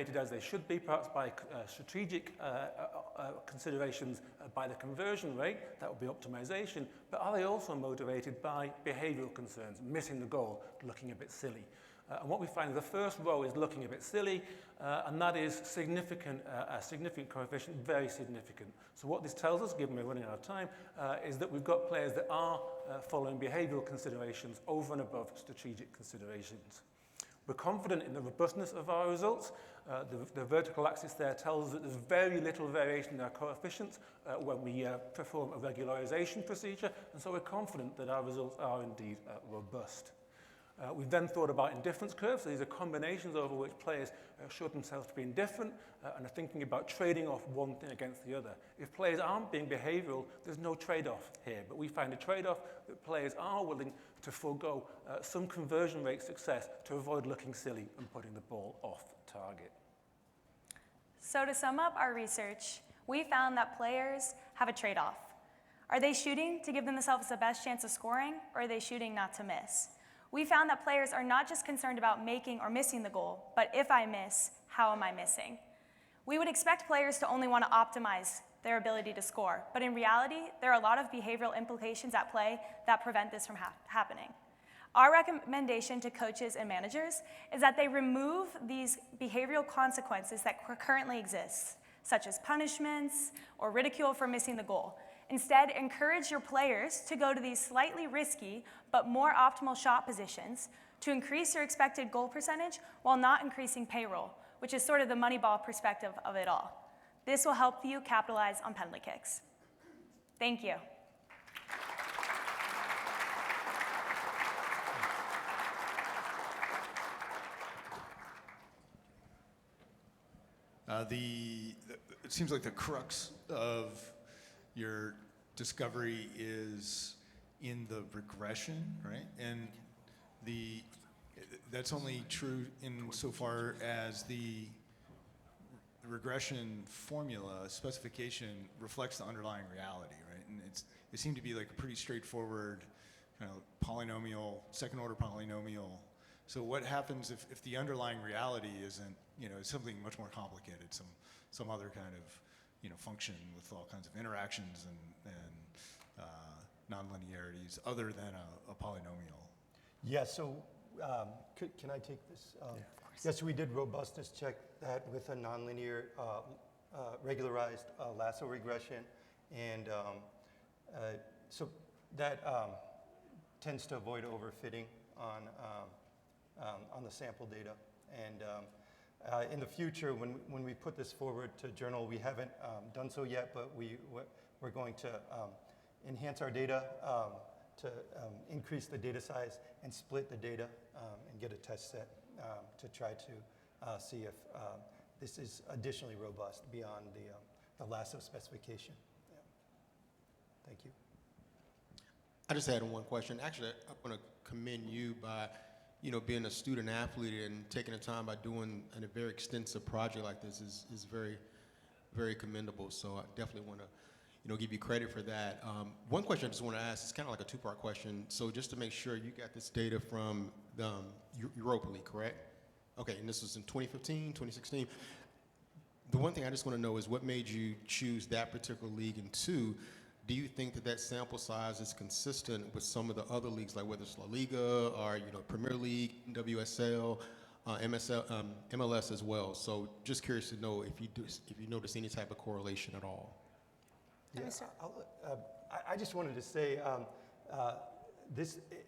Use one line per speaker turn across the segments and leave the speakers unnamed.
motivated as they should be, perhaps by strategic considerations by the conversion rate, that would be optimization, but are they also motivated by behavioral concerns, missing the goal, looking a bit silly? And what we find is the first row is looking a bit silly, and that is significant, a significant coefficient, very significant. So what this tells us, given we're running out of time, is that we've got players that are following behavioral considerations over and above strategic considerations. We're confident in the robustness of our results. The vertical axis there tells us that there's very little variation in our coefficients when we perform a regularization procedure, and so we're confident that our results are indeed robust. We've then thought about indifference curves. So these are combinations over which players show themselves to be indifferent and are thinking about trading off one thing against the other. If players aren't being behavioral, there's no trade-off here. But we find a trade-off that players are willing to forego some conversion rate success to avoid looking silly and putting the ball off target.
So to sum up our research, we found that players have a trade-off. Are they shooting to give themselves the best chance of scoring, or are they shooting not to miss? We found that players are not just concerned about making or missing the goal, but if I miss, how am I missing? We would expect players to only want to optimize their ability to score, but in reality, there are a lot of behavioral implications at play that prevent this from happening. Our recommendation to coaches and managers is that they remove these behavioral consequences that currently exist, such as punishments or ridicule for missing the goal. Instead, encourage your players to go to these slightly risky but more optimal shot positions to increase your expected goal percentage while not increasing payroll, which is sort of the Moneyball perspective of it all. This will help you capitalize on penalty kicks. Thank you.
It seems like the crux of your discovery is in the regression, right? And that's only true insofar as the regression formula specification reflects the underlying reality, right? And it seemed to be like a pretty straightforward kind of polynomial, second order polynomial. So what happens if the underlying reality isn't, something much more complicated, some other kind of, function with all kinds of interactions and nonlinearities other than a polynomial?
Yeah, so can I take this?
Yeah, of course.
Yes, we did robustness check that with a nonlinear regularized lasso regression, and so that tends to avoid overfitting on the sample data. And in the future, when we put this forward to journal, we haven't done so yet, but we're going to enhance our data to increase the data size and split the data and get a test set to try to see if this is additionally robust beyond the lasso specification. Yeah. Thank you.
I just had one question. Actually, I want to commend you by being a student athlete and taking the time by doing a very extensive project like this is very, very commendable. So I definitely want to, give you credit for that. One question I just want to ask is kind of like a two-part question. So just to make sure, you got this data from the Europa League, correct? Okay, and this was in 2015, 2016. The one thing I just want to know is what made you choose that particular league, and two, do you think that sample size is consistent with some of the other leagues, like whether it's La Liga or Premier League, WSL, MLS as well? So just curious to know if you notice any type of correlation at all.
Yeah, I just wanted to say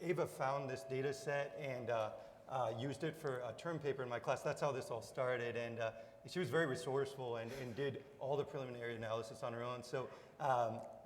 Ava found this data set and used it for a term paper in my class. That's how this all started, and she was very resourceful and did all the preliminary analysis on her own. So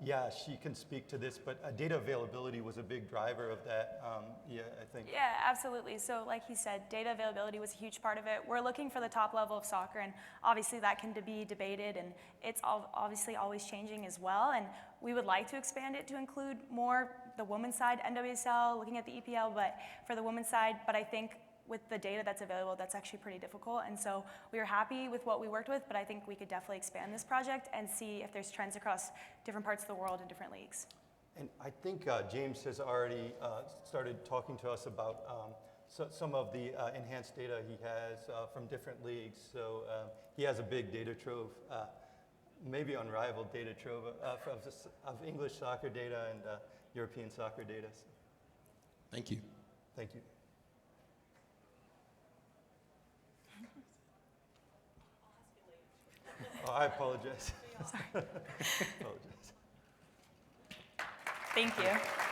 yeah, she can speak to this, but data availability was a big driver of that, yeah, I think.
Yeah, absolutely. So like he said, data availability was a huge part of it. We're looking for the top level of soccer, and obviously that can be debated, and it's obviously always changing as well. And we would like to expand it to include more the women's side, NWSL, looking at the EPL, but for the women's side, but I think with the data that's available, that's actually pretty difficult. And so we were happy with what we worked with, but I think we could definitely expand this project and see if there's trends across different parts of the world and different leagues.
And I think James has already started talking to us about some of the enhanced data he has from different leagues. So he has a big data trove, maybe unrivaled data trove of English soccer data and European soccer data. So,
Thank you.
thank you. Oh, I apologize. Apologize.
Thank you.